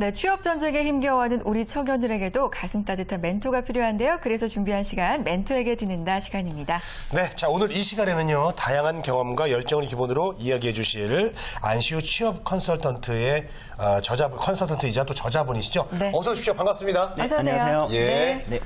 네, 취업 전쟁에 힘겨워하는 우리 청년들에게도 가슴 따뜻한 멘토가 필요한데요. 그래서 준비한 시간, 멘토에게 듣는다 시간입니다. 네, 자 오늘 이 시간에는요. 다양한 경험과 열정을 기본으로 이야기해 주실 안시우 취업 컨설턴트의 컨설턴트이자 또 저자분이시죠. 네. 어서 오십시오. 반갑습니다. 어서 오세요. 안녕하세요. 예. 네.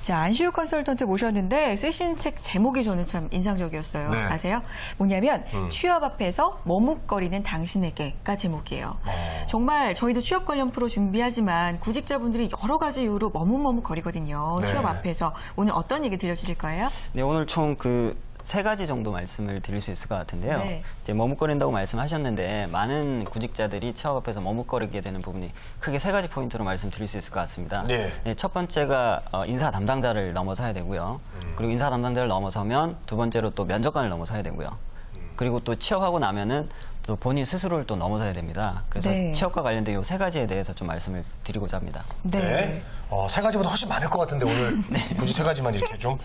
자, 안시우 컨설턴트 모셨는데 쓰신 책 제목이 저는 참 인상적이었어요. 네. 아세요? 뭐냐면 취업 앞에서 머뭇거리는 당신에게가 제목이에요. 정말 저희도 취업 관련 프로 준비하지만 구직자분들이 여러 가지 이유로 머뭇머뭇거리거든요. 네. 취업 앞에서 오늘 어떤 얘기 들려주실 거예요? 네, 오늘 총 세 가지 정도 말씀을 드릴 수 있을 것 같은데요. 네. 이제 머뭇거린다고 말씀하셨는데 많은 구직자들이 취업 앞에서 머뭇거리게 되는 부분이 크게 세 가지 포인트로 말씀드릴 수 있을 것 같습니다. 네. 네, 첫 번째가 인사 담당자를 넘어서야 되고요. 그리고 인사 담당자를 넘어서면 두 번째로 또 면접관을 넘어서야 되고요. 그리고 또 취업하고 나면은 또 본인 스스로를 또 넘어서야 됩니다. 그래서 네. 취업과 관련된 이 세 가지에 대해서 좀 말씀을 드리고자 합니다. 네. 세 가지보다 훨씬 많을 것 같은데 오늘 굳이 세 가지만 이렇게 좀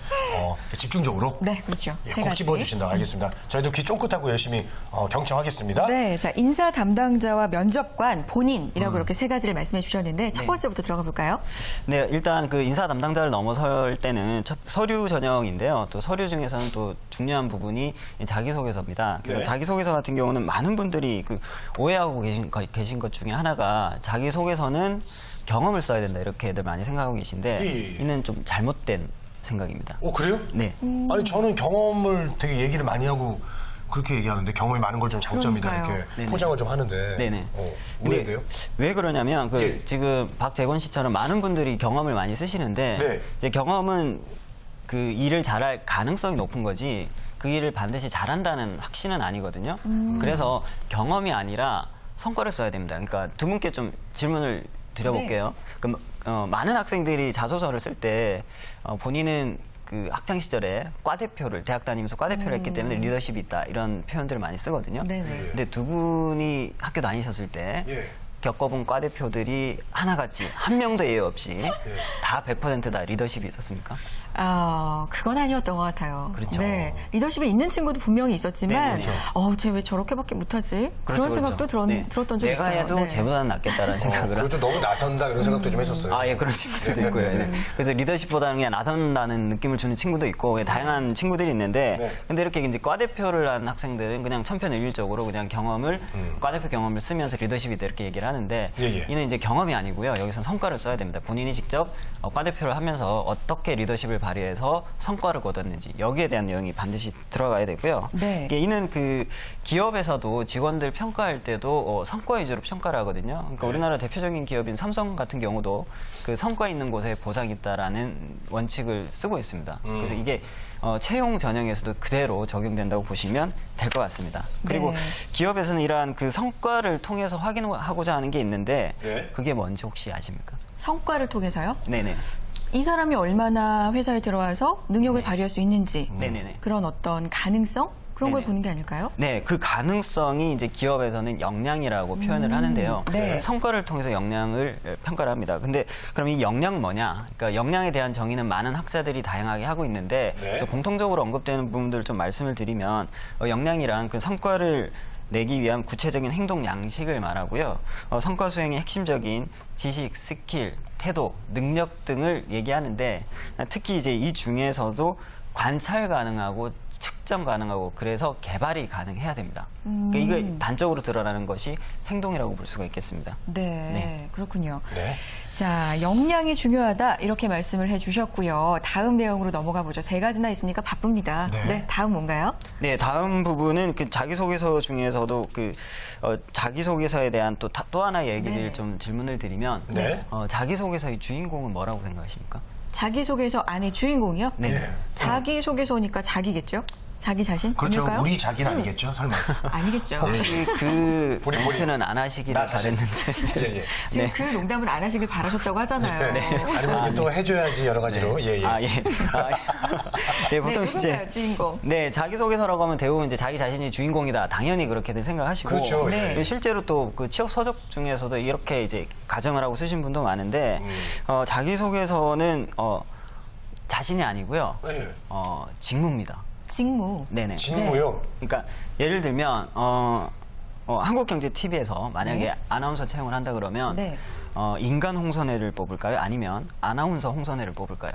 집중적으로 네, 그렇죠. 예, 세 꼭 가지. 집어주신다. 알겠습니다. 저희도 귀 쫑긋하고 열심히 경청하겠습니다. 네, 자 인사 담당자와 면접관, 본인이라고 이렇게 세 가지를 말씀해 주셨는데 첫 번째부터 들어가 볼까요? 네, 일단 그 인사 담당자를 넘어설 때는 서류 전형인데요. 또 서류 중에서는 또 중요한 부분이 자기소개서입니다. 네. 자기소개서 같은 경우는 많은 분들이 그 오해하고 계신 것 중에 하나가 자기소개서는 경험을 써야 된다 이렇게들 많이 생각하고 계신데 예. 이는 좀 잘못된 생각입니다. 그래요? 네. 아니 저는 경험을 되게 얘기를 많이 하고 그렇게 얘기하는데 경험이 많은 걸 좀 장점이다 그러니까요. 이렇게 네네. 포장을 좀 하는데 네네. 왜 근데 돼요? 왜 그러냐면 예. 지금 박재권 씨처럼 많은 분들이 경험을 많이 쓰시는데 네. 이제 경험은 그 일을 잘할 가능성이 높은 거지 그 일을 반드시 잘한다는 확신은 아니거든요. 그래서 경험이 아니라 성과를 써야 됩니다. 그러니까 두 분께 좀 질문을 드려볼게요. 그럼 많은 학생들이 자소서를 쓸 때 본인은 그 학창 시절에 과대표를 대학 다니면서 과대표를 했기 때문에 리더십이 있다 이런 표현들을 많이 쓰거든요. 네네. 근데 두 분이 학교 다니셨을 때 예. 겪어본 과대표들이 하나같이 한 명도 예외 없이 다 100%다 리더십이 있었습니까? 그건 아니었던 것 같아요. 그렇죠. 네, 리더십이 있는 친구도 분명히 있었지만, 네, 그렇죠. 쟤 왜 저렇게밖에 못하지? 그렇죠, 그런 생각도 그렇죠. 들었던 적이 있어요. 내가 해도 네. 쟤보다는 낫겠다라는 생각을 그리고 좀 너무 나선다 이런 생각도 좀 했었어요. 아, 예, 그런 친구들도 있고요. 네. 그래서 리더십보다는 그냥 나선다는 느낌을 주는 친구도 있고, 다양한 친구들이 있는데, 네. 근데 이렇게 이제 과대표를 한 학생들은 그냥 천편일률적으로 그냥 경험을, 과대표 경험을 쓰면서 리더십이다 이렇게 얘기를 하는데, 예, 예. 이는 이제 경험이 아니고요. 여기서는 성과를 써야 됩니다. 본인이 직접 과대표를 하면서 어떻게 리더십을 발휘해서 성과를 거뒀는지, 여기에 대한 내용이 반드시 들어가야 되고요. 네. 이는 그 기업에서도 직원들 평가할 때도 성과 위주로 평가를 하거든요. 그러니까 우리나라 대표적인 기업인 삼성 같은 경우도 그 성과 있는 곳에 보상이 있다라는 원칙을 쓰고 있습니다. 그래서 이게 채용 전형에서도 그대로 적용된다고 보시면 될 것 같습니다. 그리고 네. 기업에서는 이러한 그 성과를 통해서 확인하고자 하는 게 있는데 네. 그게 뭔지 혹시 아십니까? 성과를 통해서요? 네네. 이 사람이 얼마나 회사에 들어와서 능력을 네. 발휘할 수 있는지, 네네네. 그런 어떤 가능성? 그런 걸 네네. 보는 게 아닐까요? 네, 그 가능성이 이제 기업에서는 역량이라고 표현을 하는데요. 네. 성과를 통해서 역량을 평가를 합니다. 근데 그럼 이 역량 뭐냐? 그러니까 역량에 대한 정의는 많은 학자들이 다양하게 하고 있는데 네. 공통적으로 언급되는 부분들을 좀 말씀을 드리면 역량이란 그 성과를 내기 위한 구체적인 행동 양식을 말하고요. 성과 수행의 핵심적인 지식, 스킬, 태도, 능력 등을 얘기하는데 특히 이제 이 중에서도 관찰 가능하고 측정 가능하고 그래서 개발이 가능해야 됩니다. 그러니까 이거 단적으로 드러나는 것이 행동이라고 볼 수가 있겠습니다. 네, 그렇군요. 네. 자, 역량이 중요하다 이렇게 말씀을 해주셨고요. 다음 내용으로 넘어가 보죠. 세 가지나 있으니까 바쁩니다. 네. 다음 뭔가요? 네, 다음 부분은 그 자기소개서 중에서도 그 자기소개서에 대한 또 하나의 얘기를 네네. 좀 질문을 드리면 네. 자기소개서의 주인공은 뭐라고 생각하십니까? 자기소개서 안에 주인공이요? 네. 예. 자기소개서니까 자기겠죠? 자기 자신? 그렇죠. 아닐까요? 우리 자기는 아니겠죠, 설마. 아니겠죠. 혹시 그 보리. 멘트는 안 하시기를 나 자신. 잘했는데. 예, 예. 지금 그 농담은 안 하시길 바라셨다고 하잖아요. 아니면 이게 또 해줘야지 여러 가지로. 예, 예. 아, 예. 네, 보통 누군가요, 주인공? 네, 자기소개서라고 하면 대부분 이제 자기 자신이 주인공이다. 당연히 그렇게들 생각하시고. 그렇죠. 네. 예. 실제로 또 그 취업 서적 중에서도 이렇게 이제 가정을 하고 쓰신 분도 많은데, 자기소개서는, 자신이 아니고요. 예. 직무입니다. 직무. 네네. 직무요. 그러니까 예를 들면, 한국경제TV에서 만약에 아나운서 채용을 한다 그러면, 네. 인간 홍선혜를 뽑을까요? 아니면 아나운서 홍선혜를 뽑을까요?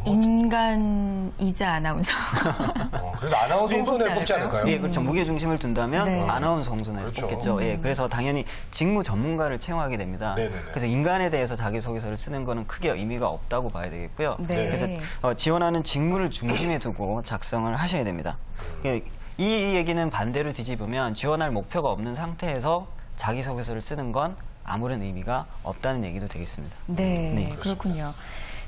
인간이자 아나운서. 그래서 아나운서 네, 홍선혜를 뽑지 뽑지 않을까요? 예, 그렇죠. 무게 중심을 둔다면 네. 아나운서 홍선혜를 그렇죠. 뽑겠죠. 예, 그래서 당연히 직무 전문가를 채용하게 됩니다. 네네네. 그래서 인간에 대해서 자기소개서를 쓰는 거는 크게 의미가 없다고 봐야 되겠고요. 네. 그래서 지원하는 직무를 중심에 두고 작성을 하셔야 됩니다. 예, 이 얘기는 반대로 뒤집으면 지원할 목표가 없는 상태에서 자기소개서를 쓰는 건 아무런 의미가 없다는 얘기도 되겠습니다. 네, 네, 그렇군요.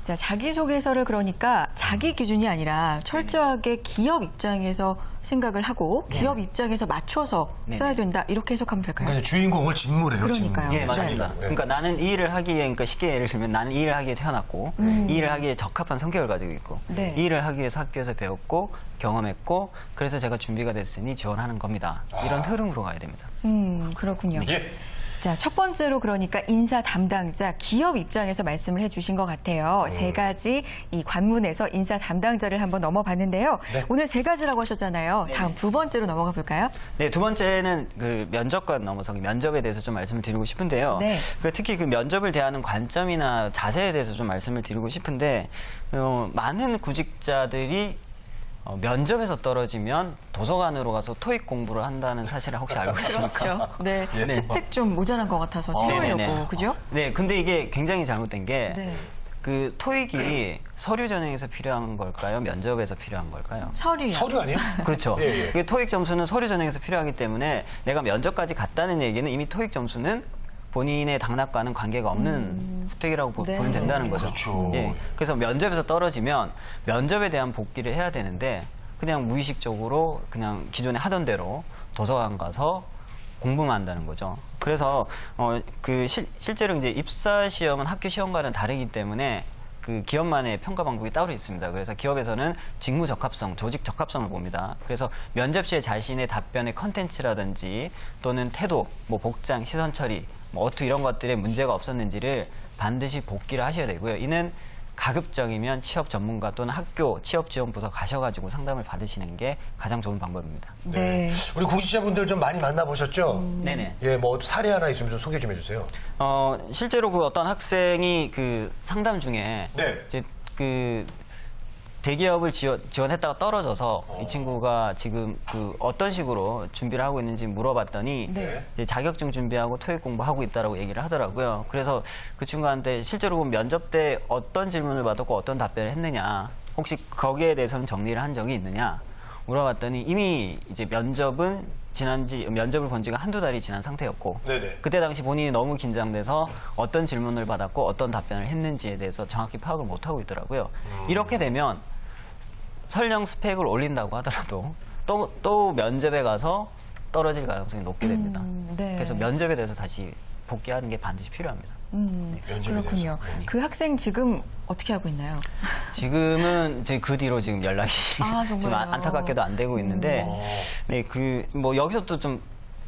자, 자기소개서를 그러니까 자기 기준이 아니라 철저하게 기업 입장에서 생각을 하고 기업 입장에서 맞춰서 네네. 써야 된다. 이렇게 해석하면 될까요? 그러니까 주인공을 직무래요. 그러니까요. 직무. 예, 맞습니다. 네. 그러니까 나는 이 일을 하기에, 그러니까 쉽게 예를 들면 나는 이 일을 하기에 태어났고, 이 일을 하기에 적합한 성격을 가지고 있고, 네. 이 일을 하기 위해서 학교에서 배웠고, 경험했고, 그래서 제가 준비가 됐으니 지원하는 겁니다. 이런 흐름으로 가야 됩니다. 그렇군요. 예. 자, 첫 번째로 그러니까 인사 담당자, 기업 입장에서 말씀을 해주신 것 같아요. 세 가지 이 관문에서 인사 담당자를 한번 넘어봤는데요. 네. 오늘 세 가지라고 하셨잖아요. 네네. 다음 두 번째로 넘어가 볼까요? 네, 두 번째는 그 면접관 넘어서 면접에 대해서 좀 말씀을 드리고 싶은데요. 네. 특히 그 면접을 대하는 관점이나 자세에 대해서 좀 말씀을 드리고 싶은데, 많은 구직자들이 면접에서 떨어지면 도서관으로 가서 토익 공부를 한다는 사실을 혹시 알고 계십니까? 그렇죠. 네. 예. 스펙 좀 모자란 것 같아서 네네네. 채우려고, 그죠? 네, 근데 이게 굉장히 잘못된 게, 네. 그 토익이 서류 전형에서 필요한 걸까요? 면접에서 필요한 걸까요? 서류요. 서류 아니에요? 그렇죠. 예, 예. 그 토익 점수는 서류 전형에서 필요하기 때문에 내가 면접까지 갔다는 얘기는 이미 토익 점수는 본인의 당락과는 관계가 없는 스펙이라고 네. 보면 된다는 거죠. 그렇죠. 예. 그래서 면접에서 떨어지면 면접에 대한 복귀를 해야 되는데 그냥 무의식적으로 그냥 기존에 하던 대로 도서관 가서 공부만 한다는 거죠. 그래서 실제로 이제 입사 시험은 학교 시험과는 다르기 때문에 그 기업만의 평가 방법이 따로 있습니다. 그래서 기업에서는 직무 적합성, 조직 적합성을 봅니다. 그래서 면접 시에 자신의 답변의 컨텐츠라든지 또는 태도, 뭐 복장, 시선 처리, 뭐 어투 이런 것들에 문제가 없었는지를 반드시 복기를 하셔야 되고요. 이는 가급적이면 취업 전문가 또는 학교 취업지원부서 가셔가지고 상담을 받으시는 게 가장 좋은 방법입니다. 네. 우리 구직자분들 좀 많이 만나보셨죠? 네네. 예, 뭐 사례 하나 있으면 좀 소개 좀 해주세요. 실제로 그 어떤 학생이 그 상담 중에 네. 이제 그 대기업을 지원했다가 떨어져서 이 친구가 지금 그 어떤 식으로 준비를 하고 있는지 물어봤더니 네. 이제 자격증 준비하고 토익 공부하고 있다라고 얘기를 하더라고요. 그래서 그 친구한테 실제로 면접 때 어떤 질문을 받았고 어떤 답변을 했느냐, 혹시 거기에 대해서는 정리를 한 적이 있느냐 물어봤더니 이미 이제 면접을 본 지가 한두 달이 지난 상태였고 네네. 그때 당시 본인이 너무 긴장돼서 어떤 질문을 받았고 어떤 답변을 했는지에 대해서 정확히 파악을 못하고 있더라고요. 이렇게 되면 설령 스펙을 올린다고 하더라도 또 면접에 가서 떨어질 가능성이 높게 됩니다. 네. 그래서 면접에 대해서 다시 복귀하는 게 반드시 필요합니다. 면접에 그렇군요. 그 학생 지금 어떻게 하고 있나요? 지금은 이제 그 뒤로 지금 연락이 아, 정말요? 지금 안타깝게도 안 되고 있는데, 네, 뭐 여기서 또 좀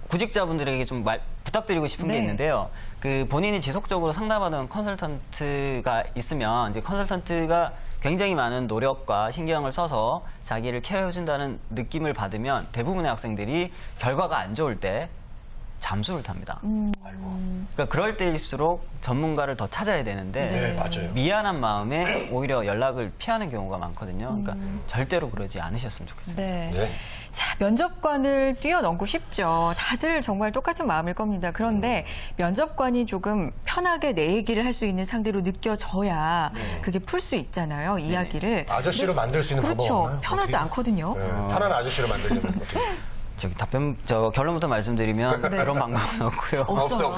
구직자분들에게 좀 부탁드리고 싶은 네. 게 있는데요. 그 본인이 지속적으로 상담하던 컨설턴트가 있으면 이제 컨설턴트가 굉장히 많은 노력과 신경을 써서 자기를 케어해준다는 느낌을 받으면 대부분의 학생들이 결과가 안 좋을 때 잠수를 탑니다. 그러니까 그럴 때일수록 전문가를 더 찾아야 되는데 네, 맞아요. 미안한 마음에 오히려 연락을 피하는 경우가 많거든요. 그러니까 절대로 그러지 않으셨으면 좋겠습니다. 네. 네. 자, 면접관을 뛰어넘고 싶죠. 다들 정말 똑같은 마음일 겁니다. 그런데 면접관이 조금 편하게 내 얘기를 할 수 있는 상대로 느껴져야 그게 풀 수 있잖아요, 이야기를. 아저씨로 만들 수 있는 방법 그렇죠. 없나요? 편하지 어떻게? 않거든요. 네, 편한 아저씨로 만들려면 어떻게? 결론부터 말씀드리면 네. 그런 방법은 없고요. 없어.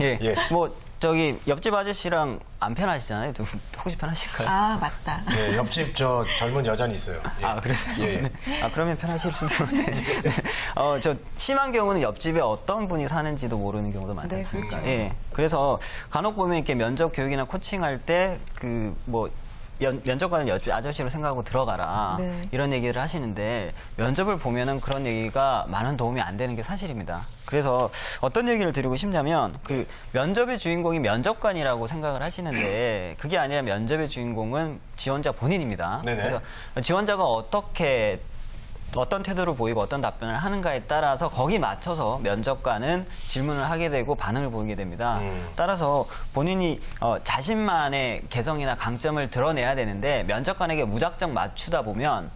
예. 예. 뭐 옆집 아저씨랑 안 편하시잖아요. 혹시 편하실까요? 아, 맞다. 예, 옆집 저 젊은 여잔 있어요. 예. 아, 그러세요? 예. 네. 아, 그러면 편하실 수도 있는데. 네. 저 심한 경우는 옆집에 어떤 분이 사는지도 모르는 경우도 많지 네, 않습니까? 그렇죠. 예. 그래서 간혹 보면 이렇게 면접 교육이나 코칭할 때 면접관은 옆집 아저씨로 생각하고 들어가라. 네. 이런 얘기를 하시는데 면접을 보면은 그런 얘기가 많은 도움이 안 되는 게 사실입니다. 그래서 어떤 얘기를 드리고 싶냐면 그 면접의 주인공이 면접관이라고 생각을 하시는데 그게 아니라 면접의 주인공은 지원자 본인입니다. 네네. 그래서 지원자가 어떻게 어떤 태도를 보이고 어떤 답변을 하는가에 따라서 거기 맞춰서 면접관은 질문을 하게 되고 반응을 보이게 됩니다. 따라서 본인이 자신만의 개성이나 강점을 드러내야 되는데 면접관에게 무작정 맞추다 보면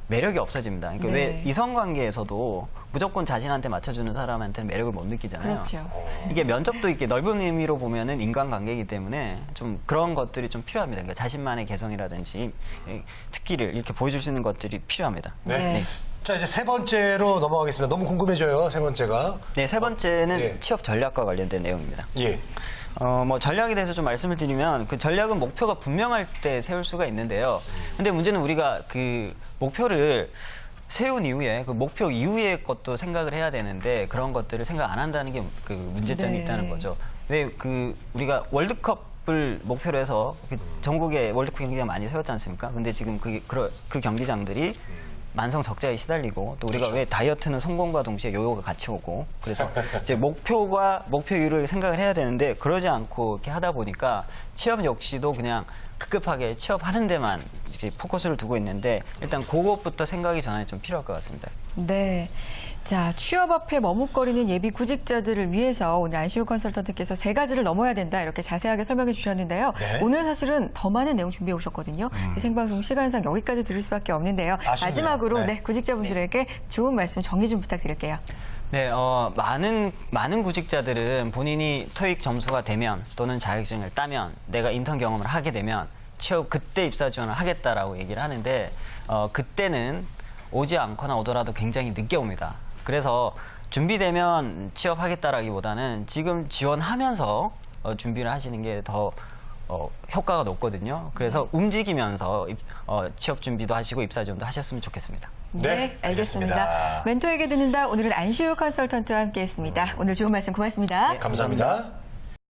매력이 없어집니다. 그러니까 네. 왜 이성관계에서도 무조건 자신한테 맞춰주는 사람한테는 매력을 못 느끼잖아요. 그렇죠. 이게 면접도 이렇게 넓은 의미로 보면은 인간관계이기 때문에 좀 그런 것들이 좀 필요합니다. 그러니까 자신만의 개성이라든지 특기를 이렇게 보여줄 수 있는 것들이 필요합니다. 네. 네. 자, 이제 세 번째로 넘어가겠습니다. 너무 궁금해져요, 세 번째가. 네, 세 번째는 예. 취업 전략과 관련된 내용입니다. 예. 뭐 전략에 대해서 좀 말씀을 드리면 그 전략은 목표가 분명할 때 세울 수가 있는데요. 근데 문제는 우리가 그 목표를 세운 이후에 그 목표 이후의 것도 생각을 해야 되는데 그런 것들을 생각 안 한다는 게 그 문제점이 네. 있다는 거죠. 왜 그 우리가 월드컵을 목표로 해서 그 전국에 월드컵 경기가 많이 세웠지 않습니까? 근데 지금 그 경기장들이 만성 적자에 시달리고 또 우리가 그렇죠. 왜 다이어트는 성공과 동시에 요요가 같이 오고 그래서 이제 목표와 목표 이후를 생각을 해야 되는데 그러지 않고 이렇게 하다 보니까 취업 역시도 그냥 급급하게 취업하는 데만 이제 포커스를 두고 있는데 일단 그것부터 생각이 저는 좀 필요할 것 같습니다. 네. 자, 취업 앞에 머뭇거리는 예비 구직자들을 위해서 오늘 안시우 컨설턴트께서 세 가지를 넘어야 된다 이렇게 자세하게 설명해 주셨는데요. 네. 오늘 사실은 더 많은 내용 준비해 오셨거든요. 생방송 시간상 여기까지 들을 수밖에 없는데요. 아쉽네요. 마지막으로 네. 네, 구직자분들에게 좋은 말씀 정리 좀 부탁드릴게요. 네, 많은 구직자들은 본인이 토익 점수가 되면 또는 자격증을 따면 내가 인턴 경험을 하게 되면 취업 그때 입사 지원을 하겠다라고 얘기를 하는데 그때는 오지 않거나 오더라도 굉장히 늦게 옵니다. 그래서 준비되면 취업하겠다라기보다는 지금 지원하면서 준비를 하시는 게 더 효과가 높거든요. 그래서 움직이면서 취업 준비도 하시고 입사 지원도 하셨으면 좋겠습니다. 네, 알겠습니다. 알겠습니다. 멘토에게 듣는다. 오늘은 안시우 컨설턴트와 함께했습니다. 오늘 좋은 말씀 고맙습니다. 네. 감사합니다.